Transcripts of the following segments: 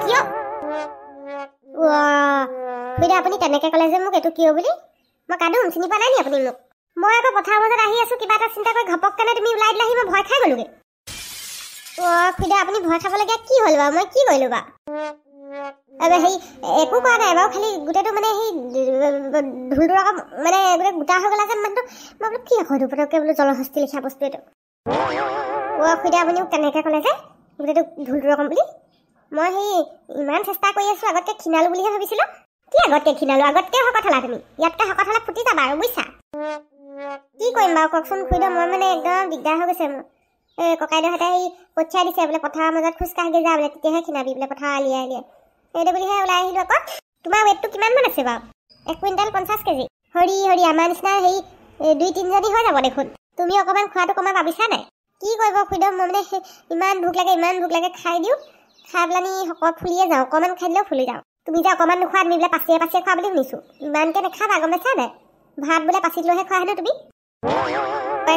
কিয় খুইদা আপুনি তেনেকৈ ক'লে যে মোক এইটো কিয় বুলি মই কাদুম চিনি পোৱা নাই নি আপুনি মোক মই আকৌ পথাৰৰ মাজত আহি আছোঁ কিবা এটা চিন্তা কৰি ঘপককেনে তুমি ওলাই দিলাহি মই ভয় খাই গ'লোগৈ খুইদা আপুনি ভয় খাবলগীয়া কি হ'ল বাৰু মই কি কৰিলোঁ বাৰু সেই একো কৰা নাই বাৰু খালি গোটেইটো মানে সেই ঢোলটো আকৌ মানে গোটেই গোটা হৈ গ'লা যেন মানুহটো মই বোলো কি আকৌ পটককৈ বোলো জলহস্তি লিখা বস্তু এইটো খুইদা আপুনি মোক তেনেকৈ ক'লে যে গোটেইটো ঢোলটো ৰকম বুলি মই সেই ইমান চেষ্টা কৰি আছোঁ আগতকৈ ক্ষীণালোঁ বুলিহে ভাবিছিলোঁ কি আগতকৈ ক্ষীণালোঁ আগতকৈ শকত হ'লা তুমি ইয়াতকৈ শকত হ'লে ফুটি যাবা আৰু বুজিছা কি কৰিম বাৰু কওকচোন খুইদা মই মানে একদম দিগদাৰ হৈ গৈছে মোৰ এই ককাইদেউহঁতে সেই পঠিয়াই দিছে বোলে পথাৰৰ মাজত খোজকাঢ়ি যা বোলে তেতিয়াহে ক্ষীণাবি বোলে পথাৰ আলিয়াই এইটো বুলিহে ওলাই আহিলোঁ আকৌ তোমাৰ ৱেটটো কিমানমান আছে বাৰু 1 কুইণ্টেল 50 কেজি হৰি আমাৰ নিচিনা সেই 2-3 জনী হৈ যাব দেখোন তুমি অকণমান খোৱাটো কমাই ভাবিছা নাই কি কৰিব খুইদা মই মানে ইমান ভোক লাগে খাই দিওঁ খাই পেলানি শকত ফুলিয়ে যাওঁ অকণমান খাই দিলেও ফুলি যাওঁ তুমি যে অকণমান নোখোৱা তুমি বোলে পাচিয়ে খোৱা বুলি শুনিছোঁ ইমানকৈ নাখাবা গম পাইছা নাই ভাত বোলে পাচিত লৈহে খোৱা হেনো তুমি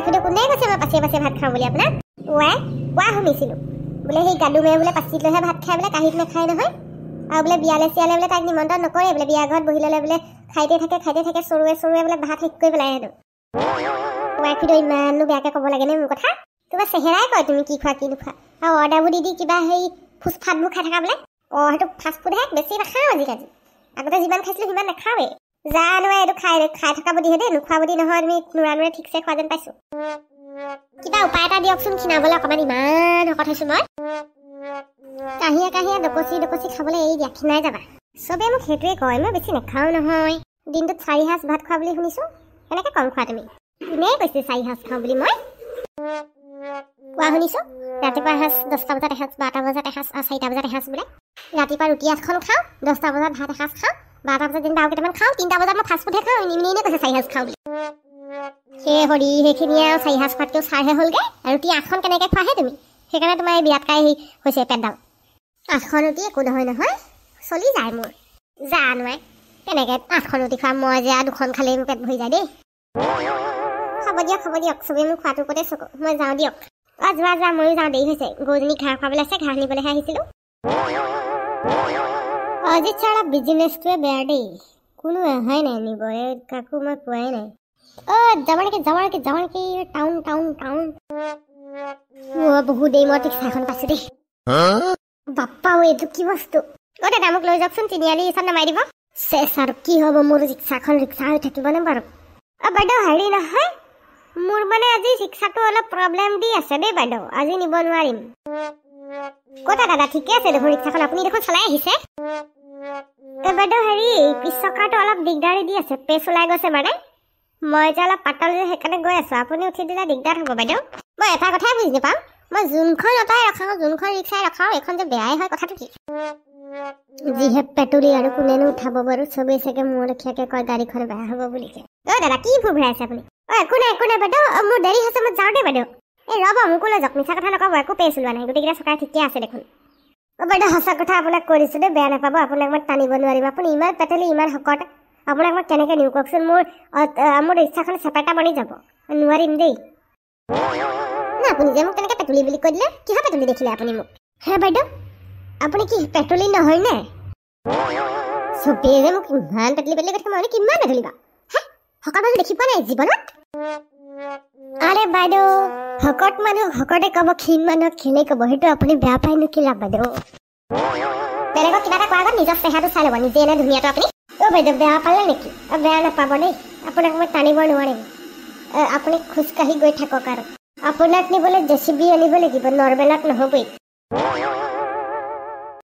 খুইদা কোনে কৈছে মই পাচিয়ে ভাত খাওঁ বুলি আপোনাক কোৱা শুনিছিলোঁ বোলে সেই গাদুমে বোলে পাচিত লৈহে ভাত খাই বোলে কাঁহীত নাখায় নহয় আৰু বোলে বিয়ালে চিয়ালে বোলে তাইক নিমন্ত্ৰণ নকৰে বোলে বিয়া ঘৰত বহি ল'লে বোলে খাইতে থাকে চৰুৱে বোলে ভাত শেষ কৰি পেলাই হেনো খুইদা ইমানো বেয়াকৈ ক'ব লাগেনে মোৰ কথা তোমাৰ চেহেৰাই কয় তুমি কি খোৱা কি নোখোৱা আৰু অৰ্ডাৰবোৰ দি কিবা সেই ফুচফাটবোৰ খাই থাকা বোলে সেইটো ফাষ্ট ফুডহে বেছি নাখাওঁ আজিকালি আগতে যিমান খাইছিলোঁ সিমান নাখাওঁৱেই জানো এইটো খাই থকা বুলিহে দেই নোখোৱা বুলি নহয় তুমি নোৰা ঠিকছে খোৱা যেন পাইছোঁ কিবা উপায় এটা দিয়কচোন ক্ষীণাবলৈ অকণমান ইমান শকত হৈছোঁ মই কাঁহিয়ে ডকচি খাবলৈ এৰি দিয়া ক্ষীণাই যাবা চবেই মোক সেইটোৱে কয় মই বেছি নাখাওঁ নহয় দিনটোত 4 সাঁজ ভাত খোৱা বুলি শুনিছোঁ কেনেকৈ কম খোৱা তুমি কোনে কৈছে 4 সাঁজ খাওঁ বুলি মই কোৱা শুনিছোঁ ৰাতিপুৱা এসাঁজ 10টা বজাত এসাঁজ 12টা বজাত এসাঁজ 4টা বজাত এসাঁজ বোলে ৰাতিপুৱা ৰুটি এখন খাওঁ 10টা বজাত ভাত এসাঁজ খাওঁ 12টা বজাত দিনটো আৰু কেইটামান খাওঁ 3টা বজাত মই ফাষ্ট ফুডহে খাওঁ এনেই কৈছে 4 সাঁজ খাওঁ বুলি সেইখিনিয়ে আৰু 4 সাঁজ খোৱাতকৈও 4হে হ'লগৈ ৰুটি 8খন কেনেকৈ খোৱাহে তুমি সেইকাৰণে তোমাৰ এই বিৰাট কাই হৈছে পেটডাল 8খন ৰুটি একো নহয় চলি যায় মোৰ জানো কেনেকৈ 8খন ৰুটি খোৱা মই যে 2খন খালেই মোৰ পেট ভৰি যায় দেই খাব দিয়ক চবেই মোৰ খোৱাটোৰ ওপৰতে চকু মই যাওঁ দিয়ক যোৱা ময়ো যাওঁ দেৰি হৈছে গৰুজনী ঘাঁহ খুৱাবলৈ আছে ঘাঁহ নিবলৈহে আহিছিলোঁ আজি চাৰা বিজনেছটোৱে বেয়া দেই কোনো অহাই নাই নিব কাকো মই পোৱাই নাই যাব নেকি টাউন বহুত দেৰি মই ৰিক্সাখন পাইছোঁ দেই বাপ্পা এইটো কি বস্তু দাদা মোক লৈ যাওকচোন তিনিআলি এইখন নামাই দিব চেচ আৰু কি হ'ব মোৰ ৰিক্সা হৈ থাকিবনে বাৰু বাইদেউ হেৰি নহয় মোৰ মানে আজি ৰিক্সাটো অলপ প্ৰব্লেম দি আছে দেই বাইদেউ আজি নিব নোৱাৰিম দাদা ঠিকে আছে দেখোন ৰিক্সাখন আপুনি দেখোন চলাই আহিছে বাইদেউ হেৰি পিছ চকাটো অলপ দিগদাৰী দি আছে পেচ ওলাই গৈছে মানে মই যে অলপ পাতল যে সেইকাৰণে গৈ আছোঁ আপুনি উঠি দিলে দিগদাৰ হ'ব বাইদেউ মই এটা কথাই বুজি নাপাওঁ মই যোনখন অটাই ৰখাওঁ যোনখন ৰিক্সাই ৰখাওঁ এইখন যে বেয়াই হয় কথাটো কি যিহে পেটুলি আৰু কোনেনো উঠাব বাৰু চবেই চাগে মোৰ লেখীয়াকৈ কয় গাড়ীখন বেয়া হ'ব বুলি দাদা কি ভুল ভৰাই আছে আপুনি একো নাই বাইদেউ মোৰ দেৰি হৈছে মই যাওঁ দেই বাইদেউ ৰ'ব মোকো লৈ যাওক মিছা কথা নক'ব একো পেচ ওলোৱা নাই গোটেইকেইটা চকাই ঠিকে আছে দেখোন বাইদেউ সঁচা কথা আপোনাক কৈ দিছোঁ দেই বেয়া নাপাব আপোনাক মই টানিব নোৱাৰিম আপুনি ইমান পেটেলি ইমান শকত আপোনাক মই কেনেকৈ নিওঁ কওকচোন মোৰ ৰিক্সাখন চেপেটা বনি যাব নোৱাৰিম দেই আপুনি যে মোক তেনেকৈ পেটুলি বুলি কৈ দিলে কিহৰ পেটুলি দেখিলে আপুনি মোক বাইদেউ আপুনি কি পেটুলি নহয় নে চবেই যে মোক ইমান পেটুলি কৈছে মই কিমান পেটুলি বা শকত মানুহ দেখি পোৱা নাই জীৱনত আৰে বাইদেউ শকত মানুহ শকতে ক'ব ক্ষীণ মানুহক ক্ষীণেই ক'ব সেইটো আপুনি বেয়া পায় নেকি লাভ বাইদেউ বেলেগক কিবা এটা কোৱাৰ আগত নিজৰ চেহেৰাটো চাই ল'ব নিজে এনে ধুনীয়াটো আপুনি বাইদেউ বেয়া পালে নেকি বেয়া নাপাব দেই আপোনাক মই টানিব নোৱাৰিম আপুনি খোজকাঢ়ি গৈ থাকক আৰু আপোনাক নিবলৈ JCB আনিব লাগিব নৰ্মেলত নহ'বই